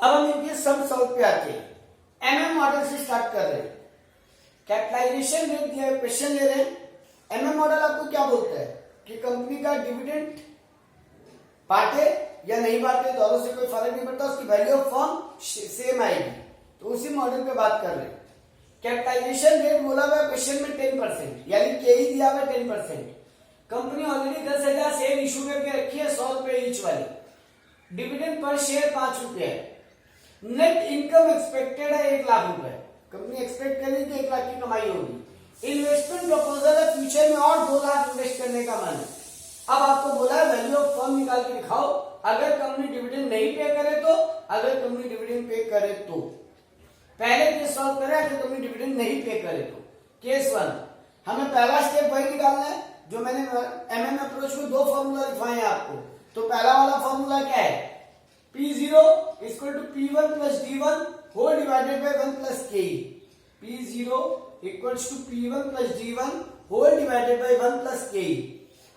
अब हम इनके सब सॉल्व पे आते हैं। एमएम मॉडल से स्टार्ट कर रहे हैं। कैपिटलाइजेशन रेट दिया है, क्वेश्चन ले रहे हैं। एमएम मॉडल आपको क्या बोलता है कि कंपनी का डिविडेंड बांटे या नहीं बांटे, दोनों से कोई फर्क नहीं पड़ता, उसकी वैल्यू ऑफ फर्म सेम आएगी। तो उसी मॉडल पे बात कर रहे हैं। कैपिटलाइजेशन रेट बोला हुआ है क्वेश्चन में 10%, यानी के ही दिया हुआ है 10%। कंपनी ऑलरेडी 10,000 शेयर इशू करके रखी है, 100 रुपए ईच वाली। डिविडेंड पर शेयर 5 रुपए है। नेट इनकम एक्सपेक्टेड है 1 लाख रुपए। कंपनी एक्सपेक्ट कर रही है कि 1 लाख की कमाई होगी। इन्वेस्टमेंट प्रपोजल है फ्यूचर में और 2 लाख इन्वेस्ट करने का मन है। अब आपको बोला है वैल्यू ऑफ फर्म निकाल के दिखाओ, अगर कंपनी डिविडेंड नहीं पे करे तो, अगर कंपनी डिविडेंड पे करे तो। पहले केस सॉल्व करें, अगर कंपनी डिविडेंड नहीं पे करे तो। केस 1 हमें पहला स्टेप वही निकालना है जो मैंने एमएम अप्रोच में 2 फॉर्मूला लिखवाए हैं आपको। तो पहला वाला फॉर्मूला क्या है, P0 equal to P1 plus D1 whole divided by 1 plus K. P0 equals to P1 plus D1 whole divided by 1 plus K.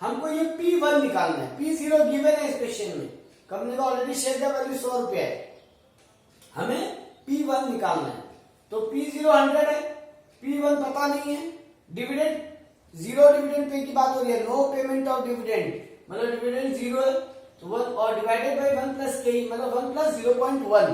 हमको ये P1 निकालना है। P0 गिवन है इस क्वेश्चन में, कंपनी का ऑलरेडी शेयर का वैल्यू 100 रुपए है, हमें P1 निकालना है। तो P0 100 है, P1 पता नहीं है। डिविडेंड 0 डिविडेंड पे की बात हो रही है, नो पेमेंट ऑफ डिविडेंड, मतलब डिविडेंड 0 है तो 1 और डिवाइडेड बाय 1 प्लस के, मतलब 1 प्लस 0.1,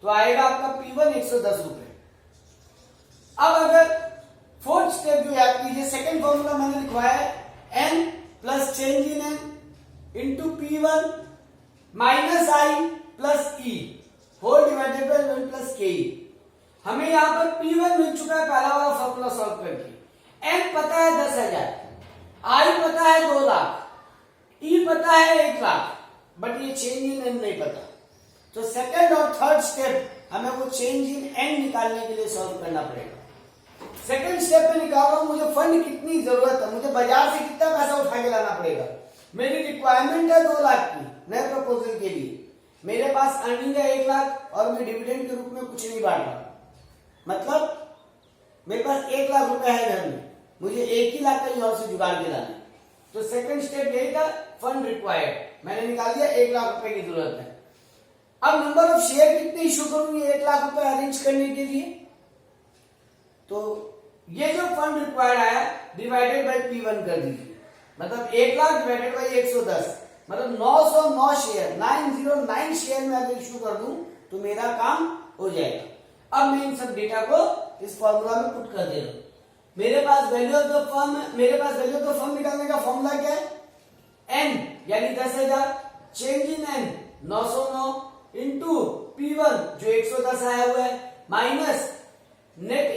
तो आएगा आपका P1 110 रुपए। अब अगर फोर्थ स्टेप जो याद कीजिए, सेकंड फॉर्मूला मैंने लिखवाया है n plus change in n into P1 minus I plus E whole divided by 1 plus K. हमें यहां पर P1 मिल चुका है पहला वाला फॉर्मूला सॉल्व करके। n पता है 10,000, आई पता है 2 लाख, ई पता है 1 लाख, बट ये चेंज इन n नहीं पता। तो सेकंड और थर्ड स्टेप हमें वो चेंज इन n निकालने के लिए सॉल्व करना पड़ेगा। सेकंड स्टेप में निकाल रहा हूं, मुझे फंड कितनी जरूरत है, मुझे बाजार से कितना पैसा उठा के लाना पड़ेगा। मेरी रिक्वायरमेंट है 2 लाख की नए प्रपोजल के लिए, मेरे पास अर्निंग है 1 लाख और मैं डिविडेंड के रूप में कुछ नहीं बांट रहा, मतलब मेरे पास 1 लाख रुपए है घर में, मुझे 1 ही लाख कहीं और से जुगाड़ के लाना है। तो सेकंड स्टेप यही था, फंड रिक्वायर्ड, मैंने निकाल दिया 1 लाख रुपए की जरूरत है। अब नंबर ऑफ शेयर कितने इशू करूंगी 1 लाख रुपए अरेंज करने के लिए, तो ये जो फंड रिक्वायर्ड आया डिवाइडेड बाय P1 कर दीजिए, मतलब 1 लाख डिवाइडेड बाय 110, मतलब 909 शेयर 909 शेयर में अगर इशू कर दूं तो मेरा काम हो जाएगा। अब मैं इन सब डेटा को इस फॉर्मूला में पुट कर दे रहा हूं। मेरे पास वैल्यू ऑफ द फर्म, मेरे पास वैल्यू ऑफ द फर्म निकालने का फॉर्मूला क्या है, n यानी 10,000, change in n 909 into P1 जो 110 आया हुआ है, minus net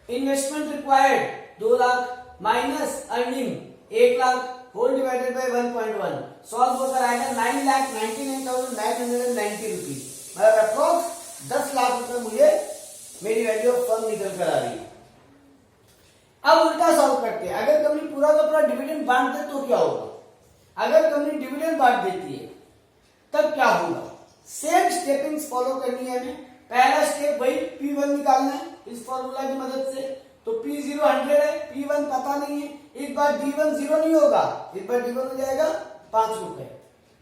investment required 2 lakh minus earning 1 lakh whole divided by 1.1, solve होकर आएगा 9,99,990 रुपीज, मतलब अप्रोक्स 10 लाख रुपए मुझे मेरी वैल्यू ऑफ फर्म निकल कर आ रही है। अब उल्टा सॉल्व करते हैं, अगर कंपनी पूरा का पूरा डिविडेंड बांट दे तो क्या होगा, अगर कंपनी डिविडेंड बांट देती है तब क्या होगा। सेम स्टेपिंग्स फॉलो करनी है हमें। पहला स्टेप वही P1 निकालना है इस फॉर्मूला की मदद से। तो P0 100 है, P1 पता नहीं है, इस बार D1 0 नहीं होगा, इस बार D1 हो जाएगा 5 रुपए,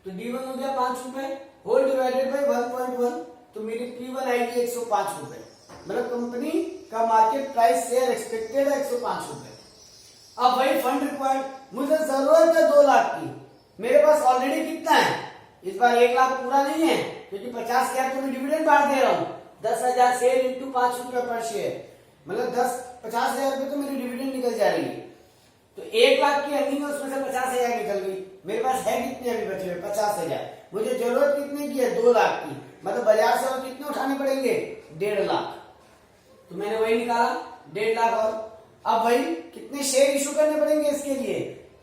तो D1 हो गया 5 रुपए होल डिवाइडेड बाय 1.1, तो मेरी P1 आएगी 105 रुपए, मतलब कंपनी का मार्केट प्राइस शेयर एक्सपेक्टेड है 105 रुपए। अब वही फंड रिक्वायर्ड, मुझे जरूरत है 2 लाख की, मेरे पास ऑलरेडी कितना है, इस बार 1 लाख पूरा नहीं है क्योंकि 50,000 तो मैं डिविडेंड बांट दे रहा हूं, 10,000 शेयर इंटू 5 रुपए पर शेयर, मतलब 50,000 रुपए तो मेरी डिविडेंड निकल जा रही है। तो 1 लाख की अर्निंग है, उसमें से 50,000 निकल गई, मेरे पास है कितने अभी बचे हुए 50,000, मुझे जरूरत कितने की है 2 लाख की, मतलब बाजार से और कितने उठाने पड़ेंगे 1.5 लाख, तो मैंने वही निकाला 1.5 लाख। और अब वही कितने शेयर इशू करने पड़ेंगे इसके लिए,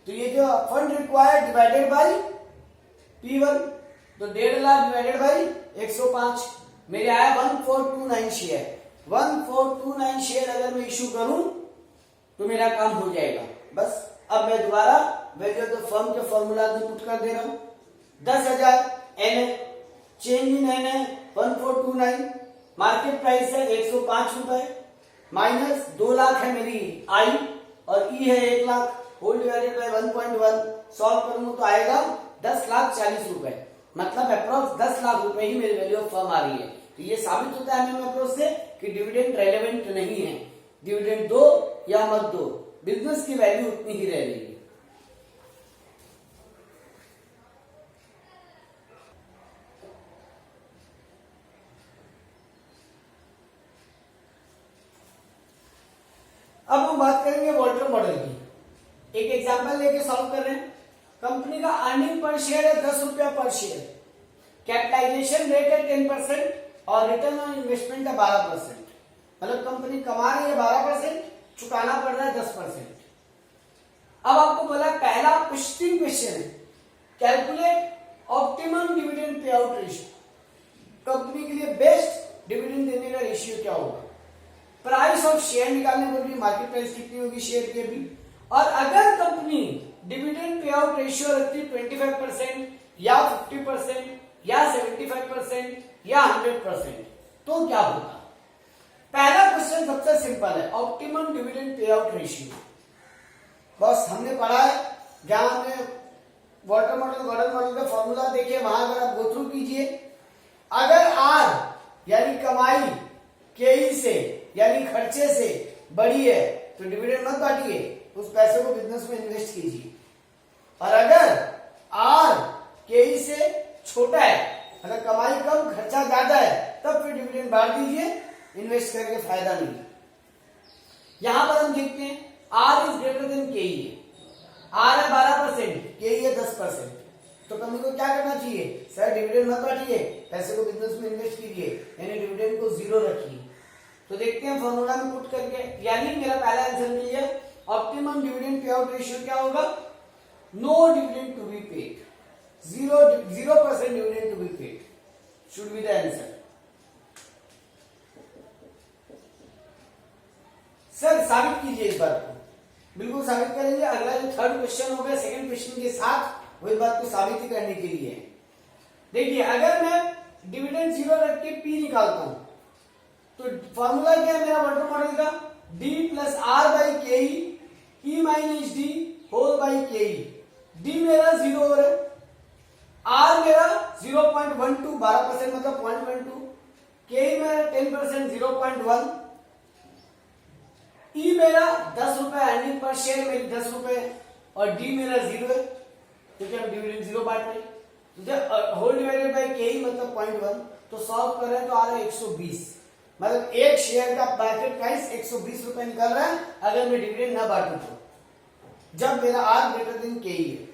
तो ये जो fund required divided by P1, तो 1.5 लाख डिवाइडेड बाई 105, मेरे आया 1429 शेयर। 1429 शेयर अगर मैं इशू करूं तो मेरा काम हो जाएगा। बस अब मैं दोबारा वैल्यू ऑफ द फर्म के फॉर्मूला में पुट कर दे रहा हूं। 10,000 n है, चेंज इन n है 1429, मार्केट प्राइस है 105 रुपए, माइनस 2 लाख है मेरी आई और ई है 1 lakh whole divided by 1.1, solve करूंगा तो आएगा 10,40,000 रुपए। मतलब अप्रोक्स 10 लाख रुपए ही मेरी वैल्यू ऑफ फर्म आ रही है। तो ये साबित होता है एमएम अप्रोच से कि डिविडेंड रेलेवेंट नहीं है। डिविडेंड दो या मत दो, बिजनेस की वैल्यू उतनी ही रह रही है। अब हम बात करेंगे वॉल्टर मॉडल की। एक एग्जांपल लेके सॉल्व कर रहे हैं। कंपनी का अर्निंग पर शेयर है 10 रुपया पर शेयर, कैपिटलाइजेशन रेट है 10% और रिटर्न ऑन इन्वेस्टमेंट है 12%। मतलब कंपनी कमा रही है 12%, चुकाना पड़ रहा है 10%। अब आपको बोला पहला क्वेश्चन है, calculate optimum dividend pay out ratio. Company के लिए बेस्ट डिविडेंड देने का रेशियो क्या होगा? प्राइस ऑफ शेयर निकालने बोल रही है, मार्केट प्राइस कितनी होगी शेयर की अभी। और अगर company dividend pay out ratio रखती 25% या 50% या 75% या 100%, तो क्या होगा? पहला क्वेश्चन सबसे सिंपल है, optimum dividend pay out ratio. बस हमने पढ़ा है, जहां हमने वाटर मॉडल गॉर्डन मॉडल का फॉर्मूला देखिए, वहां अगर आप गो थ्रू कीजिए, अगर आर यानी कमाई के ई से यानी खर्चे से बड़ी है तो डिविडेंड मत बांटिए, उस पैसे को बिजनेस में इन्वेस्ट कीजिए। और अगर आर के ई से छोटा है, अगर कमाई कम खर्चा ज्यादा है, तब फिर डिविडेंड बांट दीजिए, इन्वेस्ट करके फायदा नहीं। यहां पर हम देखते हैं आर इज ग्रेटर देन के ई है, आर है 12%, के ई है 10%। तो कंपनी को क्या करना चाहिए? सर डिविडेंड मत बांटिए, पैसे को बिजनेस में इन्वेस्ट कीजिए, यानी डिविडेंड को 0 रखिए। तो देखते हैं फॉर्मूला में पुट करके, यानी मेरा पहला आंसर मिल गया। Optimum dividend pay out ratio क्या होगा? No dividend to be paid, 0% dividend to be paid should be the answer. Sir साबित कीजिए इस बात को। बिल्कुल साबित करेंगे। अगला जो थर्ड क्वेश्चन होगा सेकंड क्वेश्चन के साथ, वो इस बात को साबित ही करने के लिए है। देखिए अगर मैं डिविडेंड 0 रख के पी निकालता हूं, तो फॉर्मूला क्या है मेरा वाटर मॉडल का? D plus R by K E minus D whole by K E. D मेरा 0 हो रहा है, आर मेरा 0.12 12% मतलब 0.12, के ई मेरा 10% 0.1, ई मेरा 10 रुपए अर्निंग पर शेयर मेरी 10 रुपए और डी मेरा 0 है क्योंकि हम डिविडेंड 0 बांट रहे हैं। होल डिवाइडेड बाई के ई मतलब 0.1, तो सॉल्व कर रहे हैं तो आ रहा है 120। मतलब एक शेयर का मार्केट प्राइस 120 रुपए निकल रहा है अगर मैं डिविडेंड ना बांटू तो, जब मेरा आर ग्रेटर देन के ई है।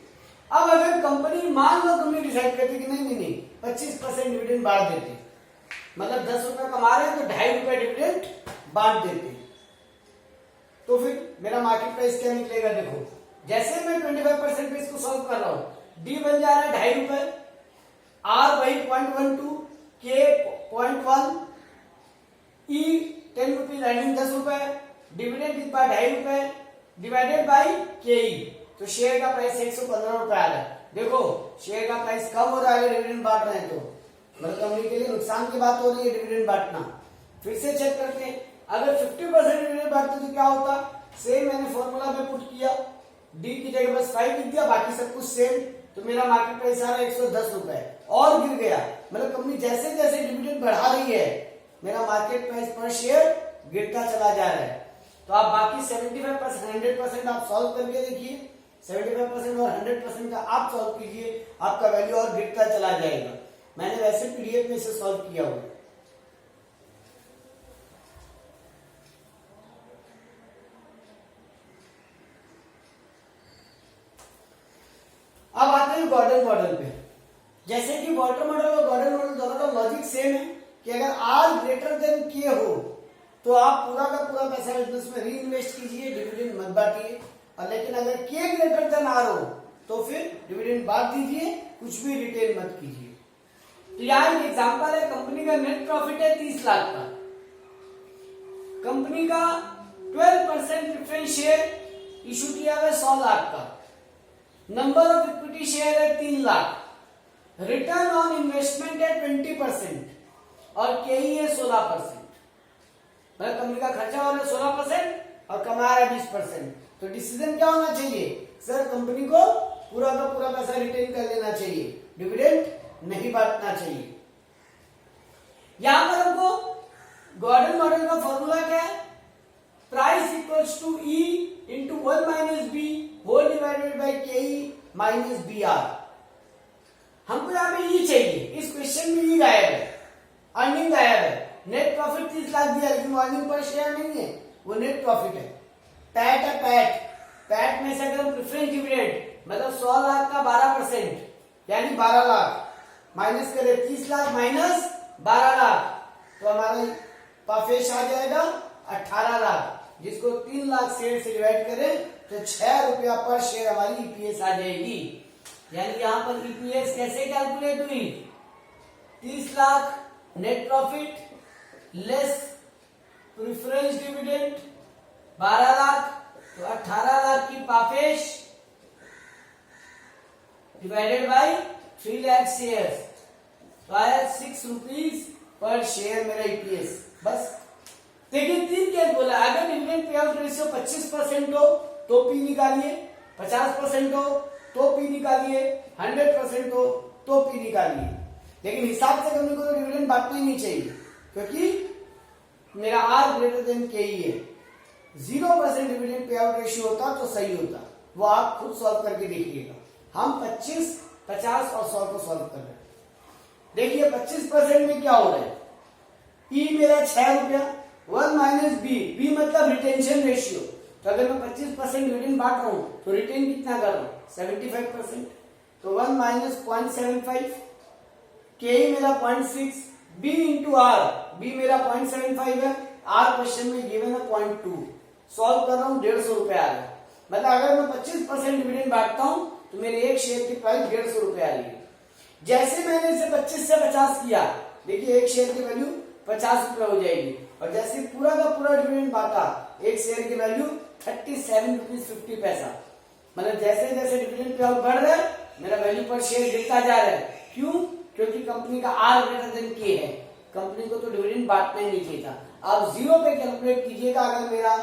अब अगर कंपनी मान लो तुमने डिसाइड करती कि नहीं 25% डिविडेंड बांट देते, मतलब 10 रुपए कमा रहे हैं तो 2.5 रुपए डिविडेंड बांट देते, तो फिर मेरा मार्केट प्राइस क्या निकलेगा? देखो जैसे मैं 25% पे इसको सॉल्व कर रहा हूं, डी बन जा रहा है 2.5 रुपए, आर वही 0.12, के 0.1, ई 10 रुपीज अर्निंग 10 रुपए, डिविडेंड इतना 2.5 रुपए डिवाइडेड बाई के ई, तो शेयर का प्राइस 115 रुपए आ रहा है। देखो शेयर का प्राइस कम हो रहा है डिविडेंड बांट रहे हैं तो, मतलब कंपनी के लिए नुकसान की बात हो रही है डिविडेंड बांटना। फिर से चेक करते हैं, अगर 50% डिविडेंड बांटते तो क्या होता? सेम मैंने फॉर्मूला में पुट किया, डी की जगह बस 5 लिख दिया, बाकी सब कुछ सेम, तो मेरा मार्केट प्राइस आ रहा है 110 रुपए और गिर गया। मतलब कंपनी जैसे जैसे डिविडेंड बढ़ा रही है मेरा मार्केट प्राइस पर शेयर गिरता चला जा रहा है। तो आप बाकी 75% 100% आप सॉल्व करके देखिए, 75% और 100% का आप सॉल्व कीजिए, आपका वैल्यू और गिरता चला जाएगा। मैंने वैसे पीडीएफ में इसे सॉल्व किया हुआ। अब आते हैं गॉर्डन मॉडल पे। जैसे कि वाटर मॉडल और गॉर्डन मॉडल दोनों का लॉजिक सेम है कि अगर आर ग्रेटर देन के हो तो आप पूरा का पूरा पैसा बिजनेस में री इन्वेस्ट कीजिए, डिविडेंड मत बांटिए। और लेकिन अगर के ग्रेटर देन आर हो तो फिर डिविडेंड बांट दीजिए, कुछ भी रिटेन मत कीजिए। तो यहाँ एक एग्जांपल है, कंपनी का नेट प्रॉफिट है 30 लाख का, कंपनी का 12% प्रेफरेंस शेयर इशू किया है 100 लाख का, नंबर ऑफ इक्विटी शेयर है 3 लाख, रिटर्न ऑन इन्वेस्टमेंट है 20% और के ई है 16%। मतलब कंपनी का खर्चा हो रहा है 16% और कमा रहा है 20%। तो डिसीजन क्या होना चाहिए? सर कंपनी को पूरा का पूरा पैसा रिटेन कर लेना चाहिए, डिविडेंड नहीं बांटना चाहिए। यहां पर हमको गॉर्डन मॉडल का फॉर्मूला क्या है? Price equals to E into 1 minus B whole divided by K E minus B are. हमको यहाँ पे ई चाहिए, इस क्वेश्चन में ई गायब है, अर्निंग गायब है। नेट प्रॉफिट 30 लाख दिया लेकिन अर्निंग पर शेयर नहीं है, वो नेट प्रॉफिट है। पैट है, पैट में से अगर हम प्रेफरेंस डिविडेंड मतलब 100 लाख का 12% यानी 12 लाख माइनस करें 30 लाख माइनस 12 लाख तो हमारा पाफेश आ जाएगा 18 लाख, जिसको 3 लाख शेयर से डिवाइड करें तो 6 रुपया पर शेयर हमारी ईपीएस आ जाएगी। यानी यहां पर ईपीएस कैसे कैलकुलेट हुई? 30 lakh net profit less preference dividend 12 lakh तो 18 लाख की पाफेश डिवाइडेड बाई 3 लाख शेयर तो आया 6 रुपीज पर शेयर मेरा ईपीएस। बस देखिए 3 केस बोला, अगर डिविडेंड पे आउट रेशियो 25% हो तो पी निकालिए, 50% हो तो पी निकालिए, 100% हो तो पी निकालिए। लेकिन हिसाब से करने को तो डिविडेंड बांटना ही नहीं चाहिए क्योंकि मेरा आर ग्रेटर देन के ही है। 0% डिविडेंड पे आउट रेशियो होता तो सही होता, वो आप खुद सॉल्व करके देखिएगा। हम 25, 50 और 100 को सॉल्व कर रहे हैं। देखिए 25% में क्या हो रहा है? ई मेरा 6 रुपया, 1 माइनस बी मतलब रिटेंशन रेशियो। तो अगर मैं 25% डिविडेंड बांट रहा हूं तो रिटेन कितना कर रहा हूं? 75%। तो 1 माइनस 0.75, के मेरा 0.6, बी इंटू आर, बी मेरा 0.75 है, आर क्वेश्चन में गिवन है 0.2। सॉल्व कर रहा हूं 150 रुपया आ रहा है। मतलब अगर मैं 25% डिविडेंड बांटता हूं तो मेरे एक शेयर की प्राइस 150 रुपया आ रही है। जैसे मैंने इसे 25 से 50 किया, देखिए एक शेयर की वैल्यू 50 रुपया हो जाएगी। और जैसे पूरा का पूरा डिविडेंड बांटा, एक शेयर की वैल्यू 37 रुपीज 50 पैसा। मतलब जैसे जैसे डिविडेंड पे आउट बढ़ रहा है मेरा वैल्यू पर शेयर गिरता जा रहा है। क्यों? क्योंकि कंपनी का आर ग्रेटर देन के है, कंपनी को तो डिविडेंड बांटना ही नहीं चाहिए था। आप 0 पे कैलकुलेट कीजिएगा, अगर मेरा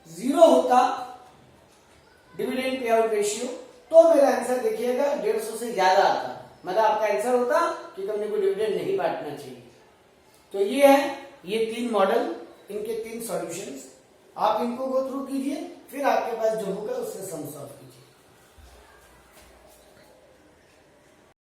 0 होता डिविडेंड पे आउट रेशियो तो मेरा आंसर देखिएगा 150 से ज्यादा आता। मतलब आपका आंसर होता कि कंपनी को डिविडेंड नहीं बांटना चाहिए। तो ये है, ये 3 मॉडल, इनके 3 सॉल्यूशंस, आप इनको गो थ्रू कीजिए, फिर आपके पास जो होगा उससे सम सॉल्व कीजिए।